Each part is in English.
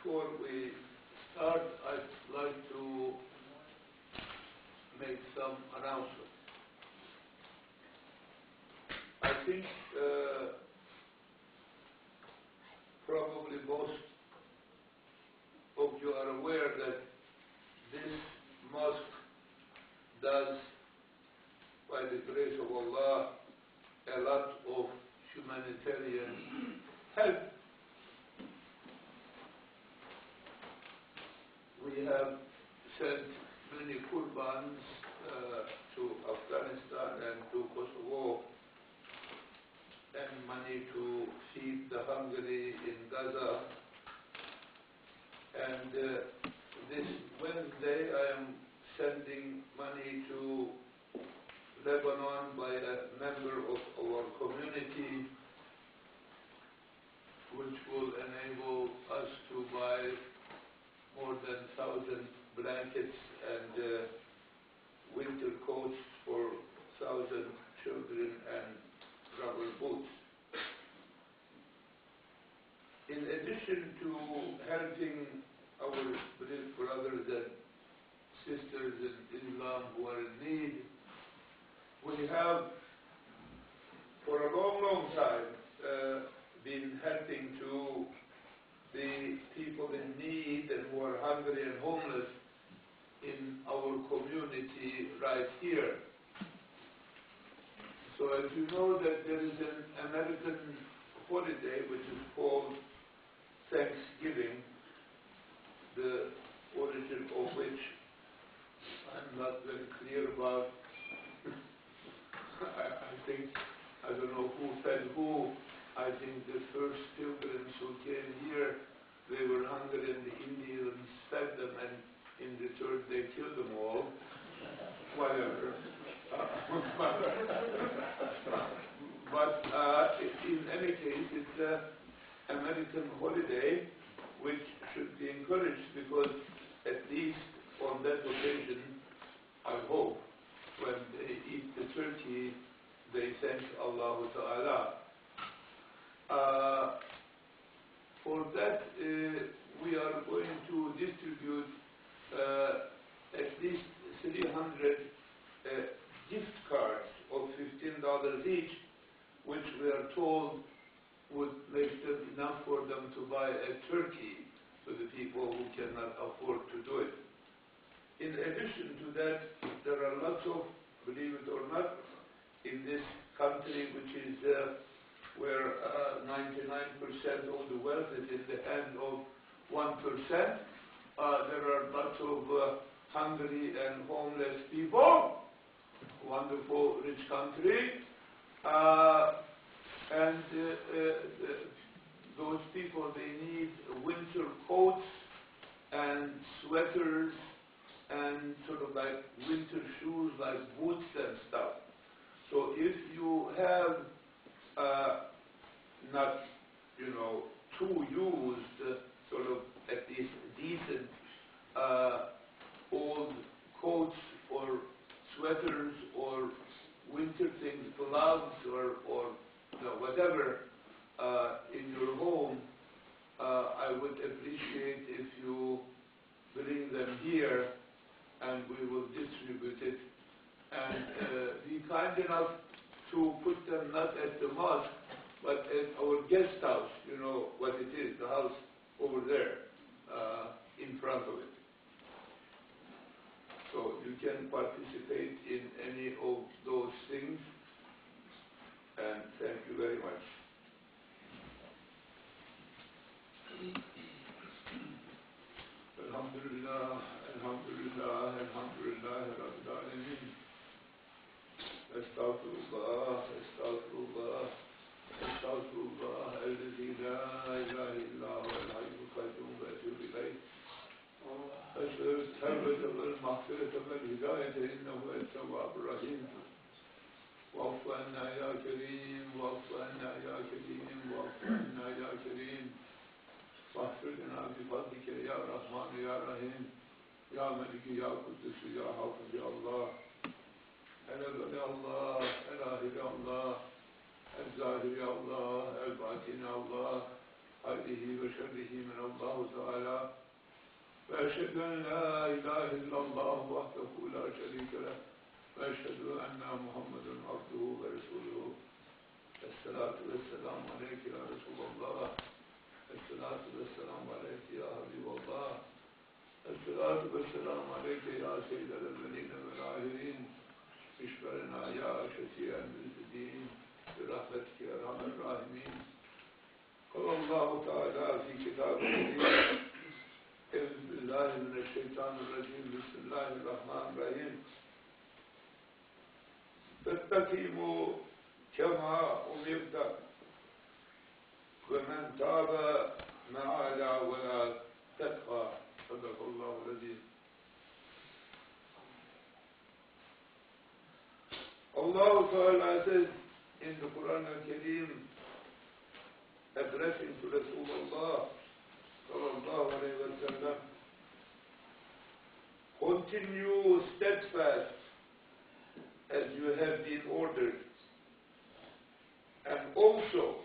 before we start, I'd like to make some announcements. I think probably most of you are aware that this mosque does, by the grace of Allah, a lot of humanitarian help. We have sent many Qurbans to Afghanistan and to Kosovo, and money to feed the hungry in Gaza. And this Wednesday I am sending money to Lebanon by a member of our community, which will enable us to buy more than 1,000 blankets and winter coats for 1,000 children and rubber boots. In addition to helping our brothers and sisters in Islam who are in need, we have for a long, long time been helping to the people in need and who are hungry and homeless in our community right here. So as you know that there is an American holiday which is called Thanksgiving, the origin of which I'm not very clear about. I think, I don't know who fed who. I think the first pilgrims who came here, they were hungry and the Indians fed them, and in return they killed them all. Whatever. But in any case, it's an American holiday which should be encouraged, because at least on that occasion, I hope, when they eat the turkey, they thank Allah Ta'ala. For that, we are going to distribute at least 300 gift cards of $15 each, which we are told would make them enough for them to buy a turkey to the people who cannot afford to do it. In addition to that, there are lots of, believe it or not, in this country, which is where 99% of the wealth is in the hand of 1%, there are lots of hungry and homeless people. Wonderful, rich country. And those people, they need winter coats and sweaters and sort of like winter shoes, like boots and stuff. So if you have not, too used, sort of at least decent old coats or sweaters or winter things, gloves or whatever in your home, I would appreciate if you bring them here and we will distribute it. And be kind enough to put them not at the mosque, but at our guest house, what it is, the house over there, in front of it. So you can participate in any of those things, and thank you very much. Alhamdulillah, alhamdulillah, alhamdulillah, rabbil alameen. Astaghfirullah, astaghfirullah, astaghfirullah, alladhi la ilaha illa huwa al-hayyul qayyum wa atubu ilayh. أسأل التوبة والمغفرة والهداية إنه هو التواب الرحيم. واعف عنا يا كريم، واعف عنا يا كريم، واعف عنا يا كريم. واغفر لنا بفضلك يا رحمن يا رحيم، يا ملك يا قدس يا حافظ يا الله. الأول يا الله، الآخر يا الله، الظاهر يا الله، الباطن يا الله، خيره وشره من الله تعالى وأشهد أن لا إله إلا الله وحده لا شريك له وأشهد أن محمدا عبده ورسوله الصلاة والسلام عليك يا رسول الله الصلاة والسلام عليك يا حبيب الله الصلاة والسلام عليك يا سيد الأولين والآخرين اشفع لنا يا شفيع المذنبين برحمتك يا أرحم الراحمين قال الله تعالى في كتابه أعوذ بالله من الشيطان الرجيم بسم الله الرحمن الرحيم فاستقيموا كما أمرت ومن تاب معنا ولا تتقى صدق الله العظيم. Allah Ta'ala says in the Quran al-Kareem, addressing to Rasulullah sallallahu alayhi wa sallam, continue steadfast as you have been ordered, and also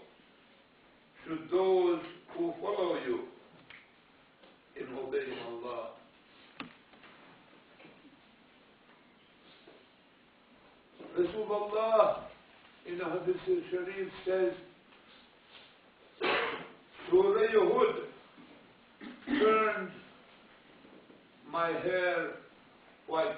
should those who follow you in obeying Allah. Rasulullah in the Hadith al-Sharif says, Surah Hud turned my hair white.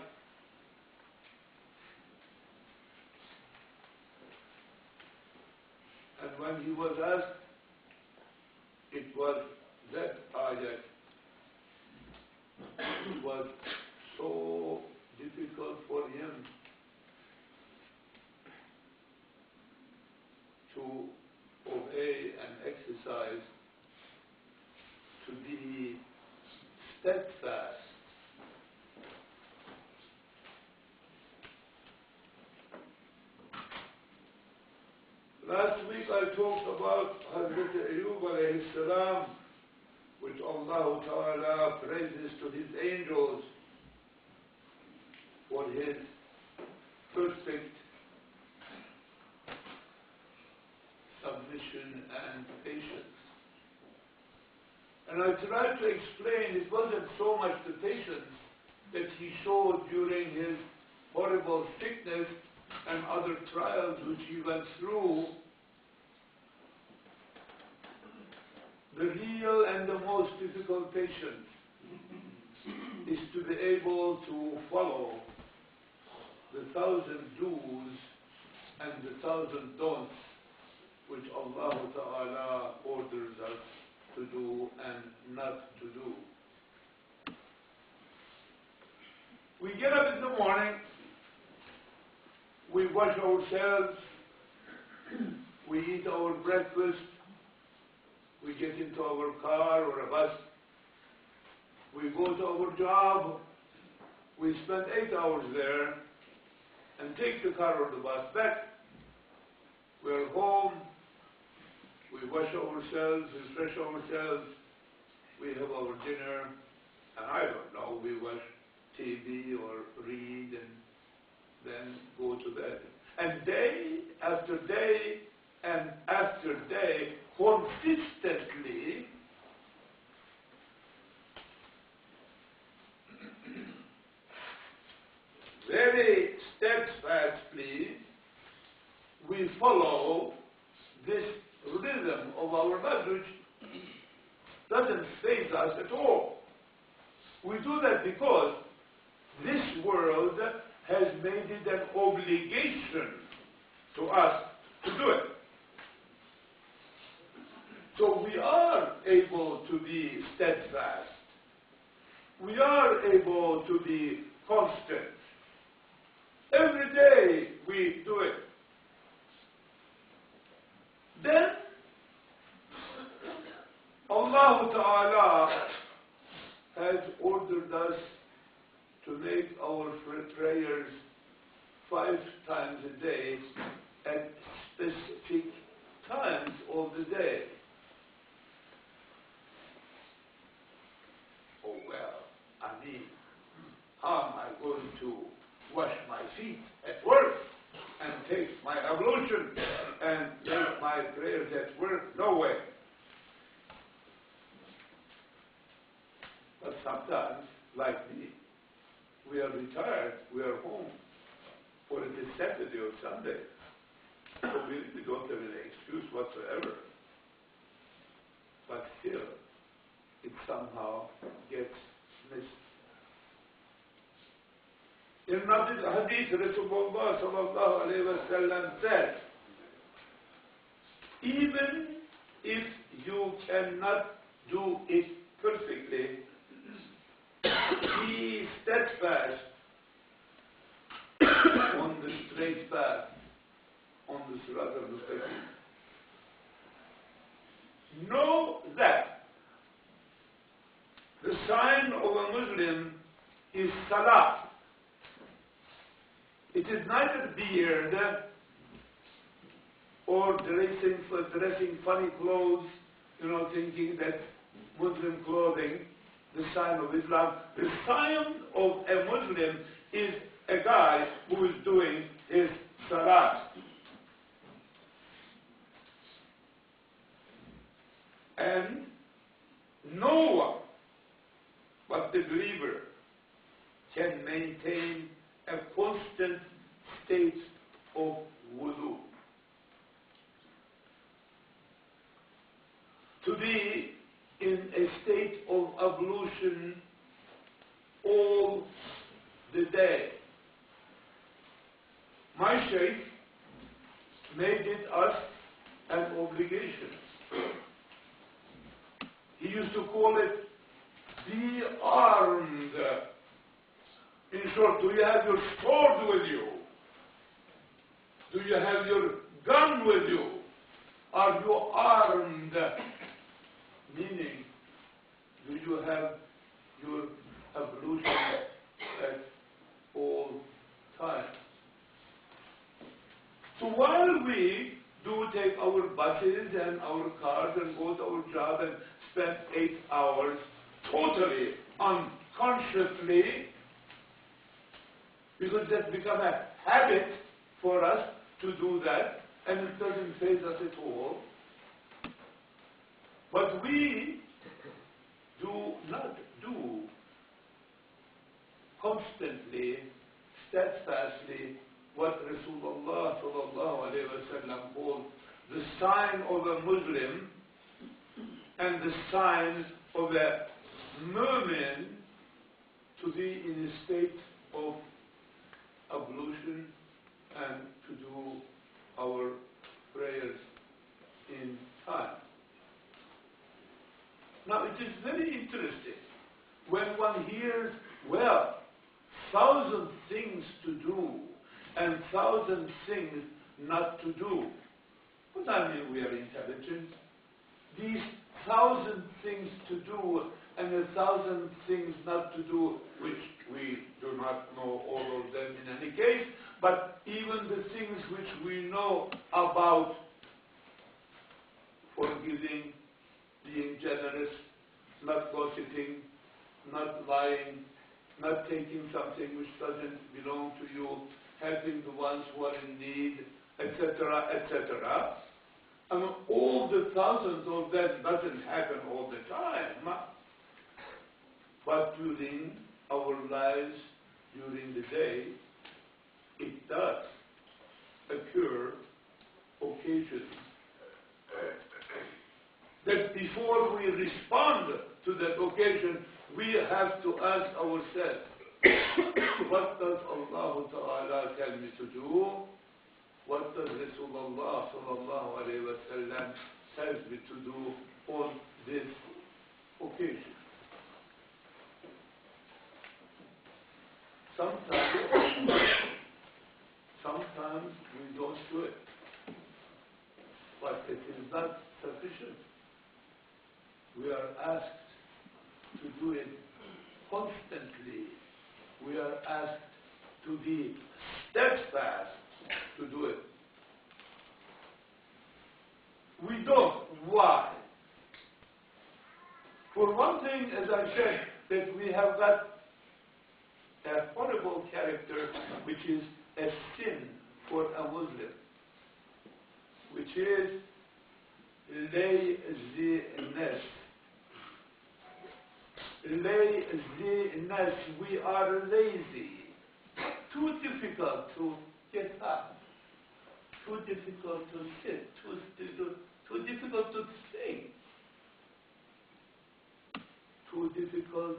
And when he was asked, it was that ayat. It was so difficult for him to obey and exercise, to be steadfast. Last week I talked about Hazrat Ayyub alayhi salam, which Allah Ta'ala praises to His angels for his perfect submission and patience. And I tried to explain it wasn't so much the patience that he showed during his horrible sickness and other trials which he went through. The real and the most difficult patience is to be able to follow the 1,000 do's and the 1,000 don'ts which Allah Ta'ala orders us to do and not to do. We get up in the morning, we wash ourselves, we eat our breakfast, we get into our car or a bus, we go to our job, we spend 8 hours there, and take the car or the bus back. We're home, we wash ourselves, we refresh ourselves, we have our dinner, and I don't know, we watch TV or read and then go to bed. And day after day and after day, consistently, very steadfastly, we follow this rhythm of our lives, which doesn't faze us at all. We do that because this world has made it an obligation to us to do it. So we are able to be steadfast. We are able to be constant. Every day we do it. Then Allah Ta'ala has ordered us to make our prayers 5 times a day at specific times of the day. Oh well, I mean, how am I going to wash my feet at work and take my ablution and make my prayers at work? No way. like me. We are retired, we are home, or it is Saturday or Sunday. So we don't have any excuse whatsoever. But still, it somehow gets missed. In another hadith, Rasulullah sallallahu alayhi wa sallam said, even if you cannot do it perfectly, be steadfast on the straight path, on the Sirat al-Mustaqim. Know that the sign of a Muslim is salah. It is neither beard or dressing funny clothes, thinking that Muslim clothing, the sign of Islam. The sign of a Muslim is a guy who is doing his salah. And no one but the believer can maintain a constant state of wudu. To be in a state of ablution all the day. My Shaykh made it us an obligation. He used to call it, be armed. In short, do you have your sword with you? Do you have your gun with you? Are you armed? Meaning, do you have your ablution at all times? So while we do take our buses and our cars and go to our job and spend 8 hours totally unconsciously, because that's become a habit for us to do that, and it doesn't faze us at all. But we do not do constantly, steadfastly, what Rasulullah sallallahu alayhi wa sallam called the sign of a Muslim and the sign of a mu'min, to be in a state of ablution and to do our prayers in time. Now it is very interesting when one hears, well, 1,000 things to do and 1,000 things not to do. But I mean, we are intelligent. These 1,000 things to do and 1,000 things not to do, which we do not know all of them in any case, but even the things which we know about, forgiving, being generous, not gossiping, not lying, not taking something which doesn't belong to you, helping the ones who are in need, etc., etc. I mean, all the thousands of that doesn't happen all the time. But during our lives, during the day, it does occur occasions that before we respond to that occasion, we have to ask ourselves, what does Allah Ta'ala tell me to do? What does Rasulullah sallallahu alayhi wa sallam tell me to do on this occasion? Sometimes we don't do it, but it is not sufficient. We are asked to do it constantly. We are asked to be steadfast to do it. We don't. Why? For one thing, as I said, that we have got a horrible character, which is a sin for a Muslim, which is laziness. laziness, we are lazy. Too difficult to get up. Too difficult to sit. Too difficult to think. Too difficult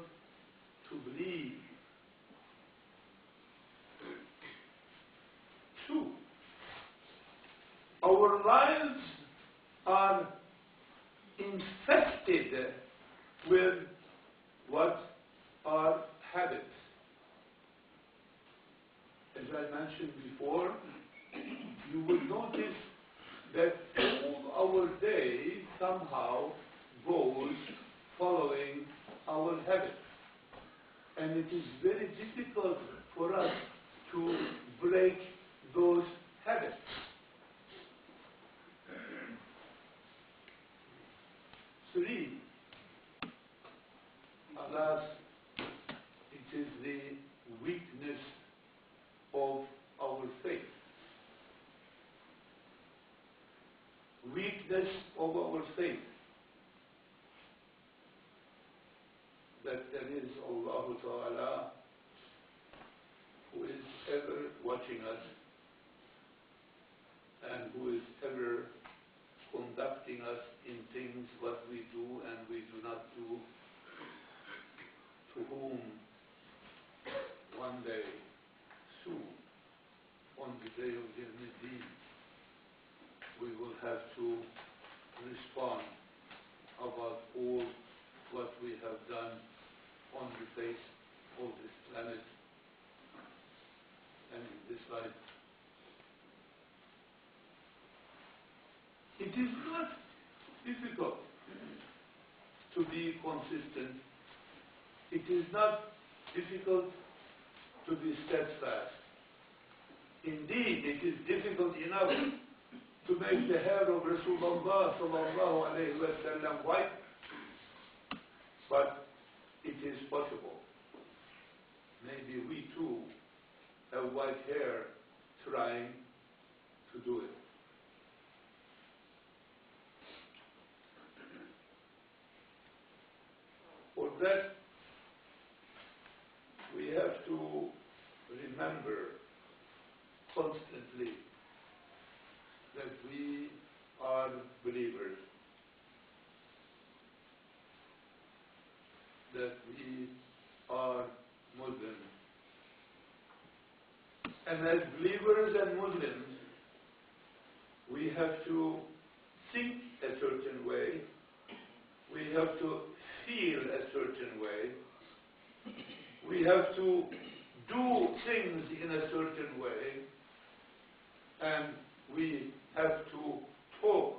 to believe. Two, our lives are infested with what are habits. As I mentioned before, you will notice that all our day somehow goes following our habits. And it is very difficult for us to break those habits. Three, alas, it is the weakness of our faith. Weakness of our faith. That there is Allah Ta'ala who is ever watching us and who is ever conducting us in things what we do and we do not do, to whom one day, soon, on the day of Jum'ah, we will have to respond about all what we have done on the face of this planet and in this life. It is not difficult to be consistent. It is not difficult to be steadfast. Indeed, it is difficult enough to make the hair of Rasulullah sallallahu alayhi wa sallam white, but it is possible. Maybe we too have white hair trying to do it. For that, we have to remember constantly that we are believers, that we are Muslims. And as believers and Muslims, we have to think a certain way, we have to feel a certain way, we have to do things in a certain way, and we have to talk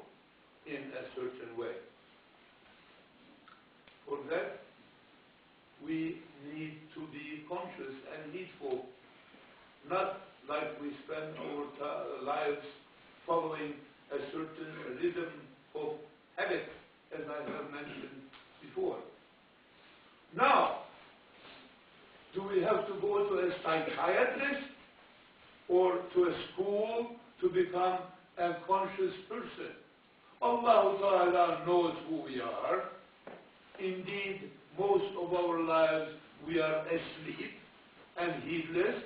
in a certain way. For that, we need to be conscious and heedful, not like we spend our lives following a certain rhythm of habit, as I have mentioned before. Now, do we have to go to a psychiatrist or to a school to become a conscious person? Allah Ta'ala knows who we are. Indeed, most of our lives we are asleep and heedless.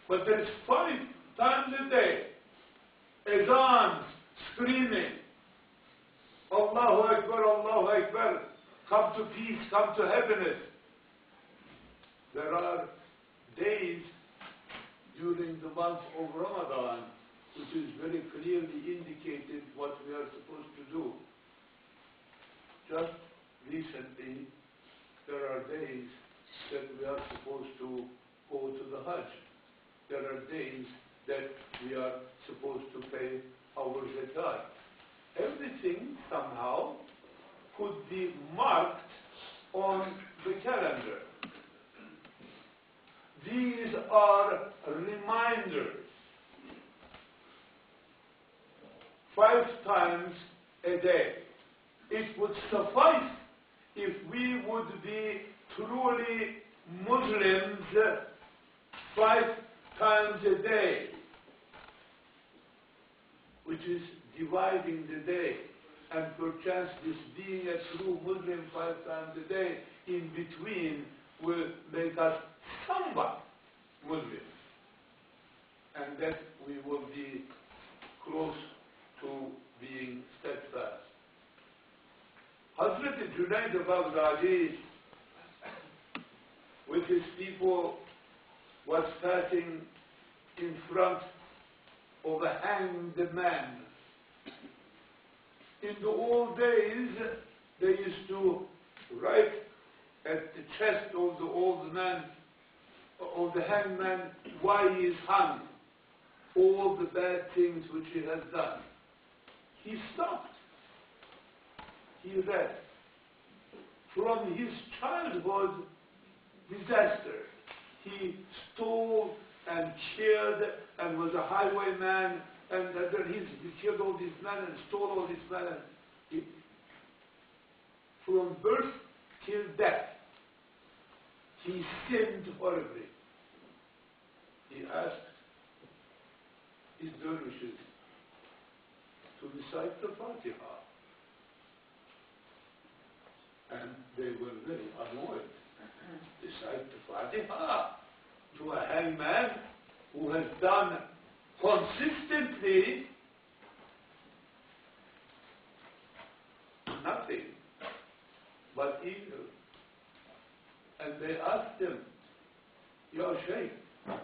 But there's 5 times a day, azans, screaming, Allahu Akbar, Allahu Akbar, come to peace, come to happiness. There are days during the month of Ramadan which is very clearly indicated what we are supposed to do. Just recently, there are days that we are supposed to go to the Hajj. There are days that we are supposed to pay our zakat. Everything somehow could be marked on the calendar. These are reminders. 5 times a day. It would suffice if we would be truly Muslims 5 times a day, which is dividing the day. And perchance this being a true Muslim 5 times a day in between will make us somewhat Muslims. And that we will be close to being steadfast. Hazrat Junaid al-Baghdadi with his people was passing in front of a hanged man. In the old days, they used to write at the chest of the old man, of the hanged man, why he is hung, all the bad things which he has done. He stopped. He read. From his childhood disaster, he stole and killed and was a highwayman, and he killed all these men and stole all these men. And from birth till death, he sinned horribly. He asked his dervishes to recite the Fatiha. And they were very annoyed. Recite the Fatiha to a hangman who has done consistently nothing but evil. And they asked him, Ya Shaykh,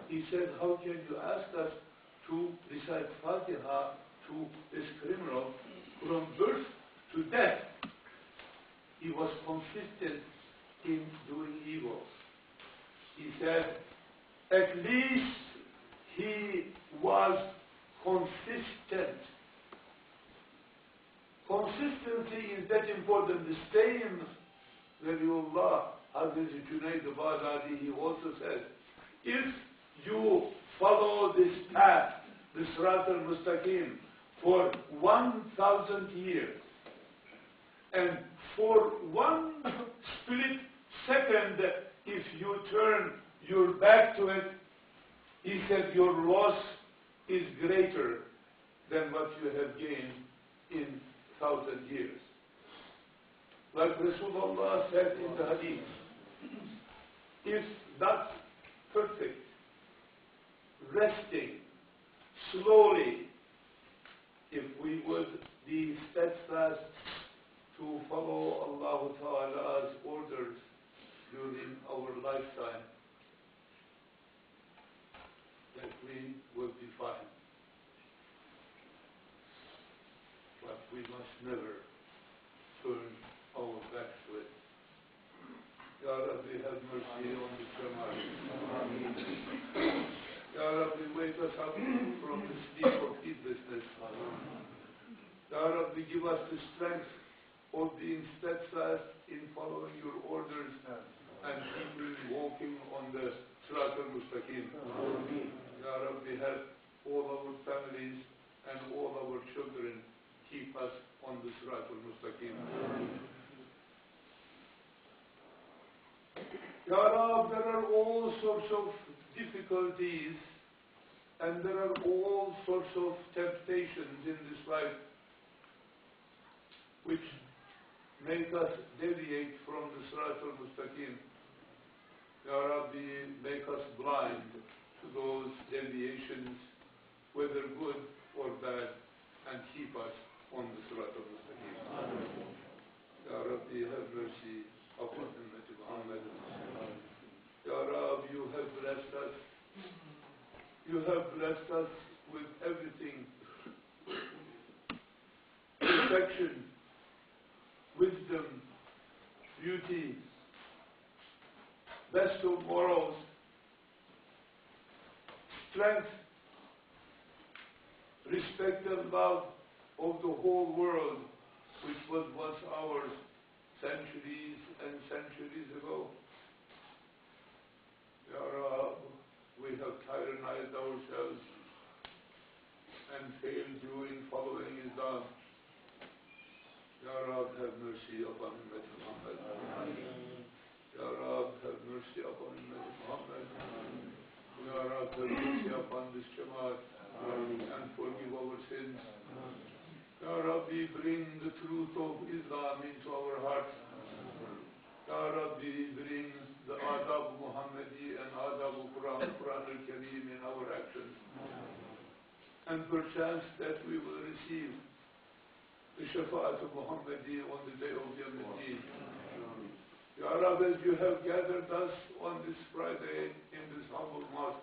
he said, how can you ask us to recite Fatiha to this criminal from birth to death? He was consistent in doing evil. He said, at least he was consistent. Consistency is that important. The same, Waliullah, Hazrat Junaid al-Baghdadi, he also said, if you follow this path, the Sirat al-Mustaqim, for 1,000 years, and for one split second, if you turn your back to it, he said your loss is greater than what you have gained in 1,000 years. Like Rasulullah said in the hadith, if not perfect, resting, slowly, if we would be steadfast to follow Allah Ta'ala's orders during our lifetime, that we will be fine. But we must never turn our back to it. Ya Rabbi, have mercy on the Jum'ah. Ya Rabbi, wake us up from the sleep of heedlessness. Ya Rabbi, give us the strength of being steadfast in following your orders and keeping walking on the Sirat al-Mustaqim. Ya Rabbi, help all our families and all our children keep us on the Sirat al-Mustaqim. Ya Rabbi, there are all sorts of difficulties and there are all sorts of temptations in this life which make us deviate from the Sirat al-Mustaqim. Ya Rabbi, make us blind to those deviations, whether good or bad, and keep us on the Sirat al-Mustaqim. Ya Rabbi, have mercy upon Ummah Muhammad. Ya Rabbi, you have blessed us. You have blessed us with everything. Perfection, wisdom, beauty, best of morals, strength, respect and love of the whole world, which was once ours centuries and centuries ago. Ya Rab, we have tyrannized ourselves and failed you in following Islam. Ya Rab, have mercy upon Ummah Muhammad. Ya Rab, have mercy upon Ummah Muhammad. Ya Rab, have mercy upon this Jum'ah and forgive our sins. Ya Rabbi, bring the truth of Islam into our hearts. Ya Rabbi, bring the Adab Muhammadi and Adab Quran al-Kareem in our actions. And perchance that we will receive the Shafa'at Muhammadi on the day of Yawm-ud-Din. Ya Rabbi, as you have gathered us on this Friday in this humble mosque,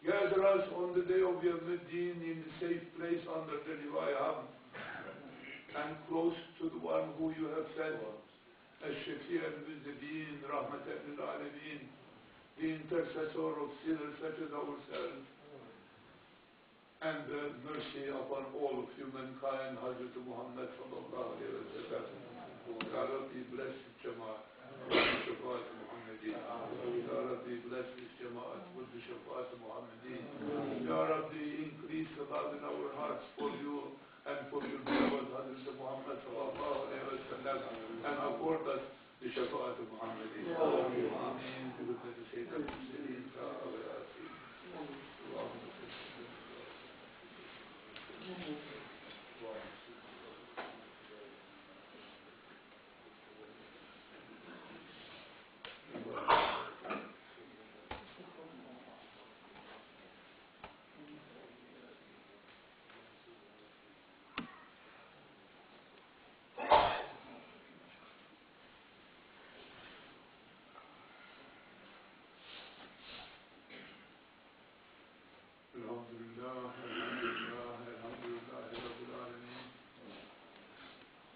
gather us on the day of Yawm-ud-Din in the safe place under the Riwayah and close to the one who you have sent as Shafi al-Muzdin, Rahmatan lil-Alameen, the intercessor of sinners such as ourselves, and the mercy upon all of humankind, Hazrat Muhammad sallallahu alayhi wa sallam. Ya Rabbi, bless this Jum'ah with the Shafa'at Muhammadin. Ya Rabbi, bless this Jum'ah with the Shafa'at Muhammadin. Ya Rabbi, increase the love in our hearts for you and for your beloved Hazrat Muhammad sallallahu alayhi wa sallam, and afford us the Shafa'at Muhammadin. Ameen. Bi-hurmati Sayyidina Muhammadin.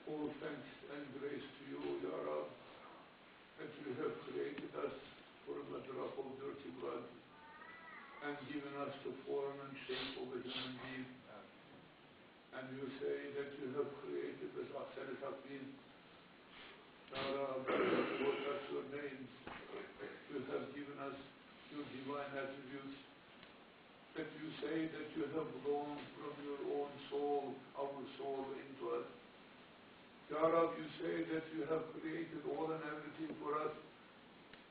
All thanks and grace to you, Ya Rab, that you have created us for a drop of dirty blood and given us the form and shape of a human being. And you say that you have created us Ahsan al-Taqweem. Ya Rab, that's your name. You have given us your divine attributes. That you say that you have blown from your own soul, our soul, into us. Ya Rab, you say that you have created all and everything for us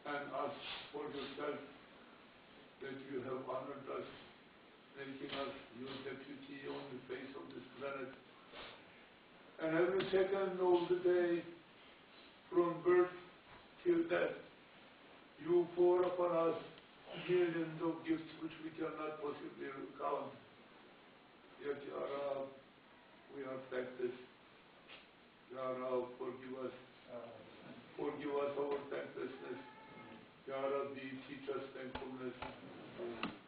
and us for yourself, that you have honored us, making us your deputy on the face of this planet. And every second of the day, from birth till death, you pour upon us millions of gifts which we cannot possibly count. Yet, Ya Rab, we are thankless. Ya Rab, forgive us. Forgive us our thanklessness. Ya Rabbi, teach us thankfulness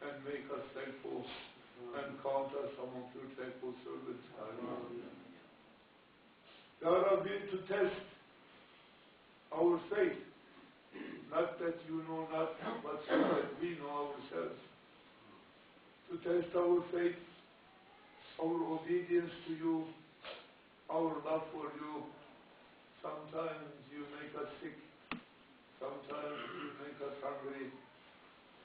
and make us thankful and count us among your thankful servants. Ya Rabbi, to test our faith, not that you know not, but so that we know ourselves. To test our faith, our obedience to you, our love for you. Sometimes you make us sick. Sometimes you make us hungry.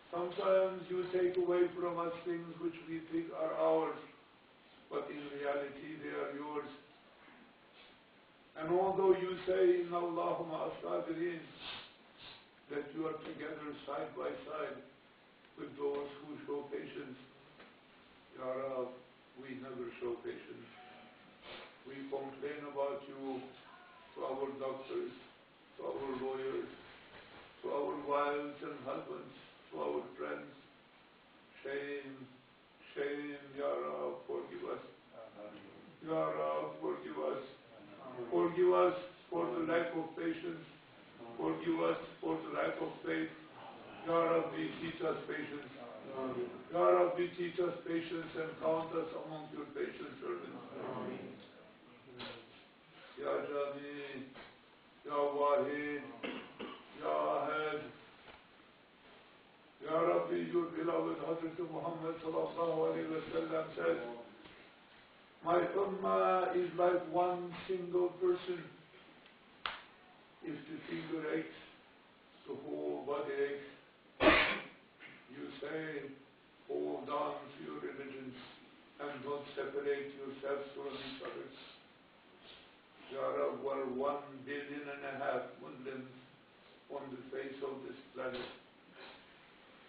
Sometimes you take away from us things which we think are ours, but in reality they are yours. And although you say, Inna Allahumma as-sabirin, that you are together side by side with those who show patience, Ya Rab, we never show patience. We complain about you to our doctors, to our lawyers, to our wives and husbands, to our friends. Shame, shame, Ya Rab, forgive us. Ya Rab, forgive us. Forgive us for the lack of patience. Forgive us for the lack of faith. Ya Rabbi, teach us patience. Ya Rabbi, teach us patience and count us among your patient servants. Ya Jami, Ya Wahid, Ya Ahad. Ya Rabbi, your beloved Hazrat Muhammad sallallahu alayhi wa sallam said, my ummah is like one single person. If the finger aches, the whole body aches. You say, hold on to your religion and don't separate yourselves from each other. There are 1.5 billion Muslims on the face of this planet.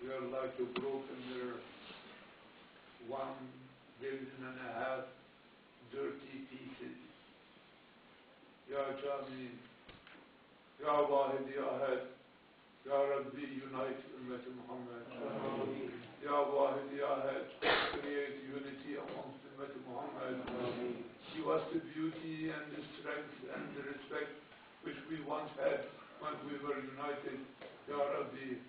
We are like a broken mirror. 1.5 billion dirty pieces. Ya Jami, Ya Wahid Ya Ahad, Ya Rabbi, unite Ummah Muhammad. Ya Wahid Ya Ahad, create unity amongst Ummah Muhammad. Give us the beauty and the strength and the respect which we once had when we were united. Ya Rabbi,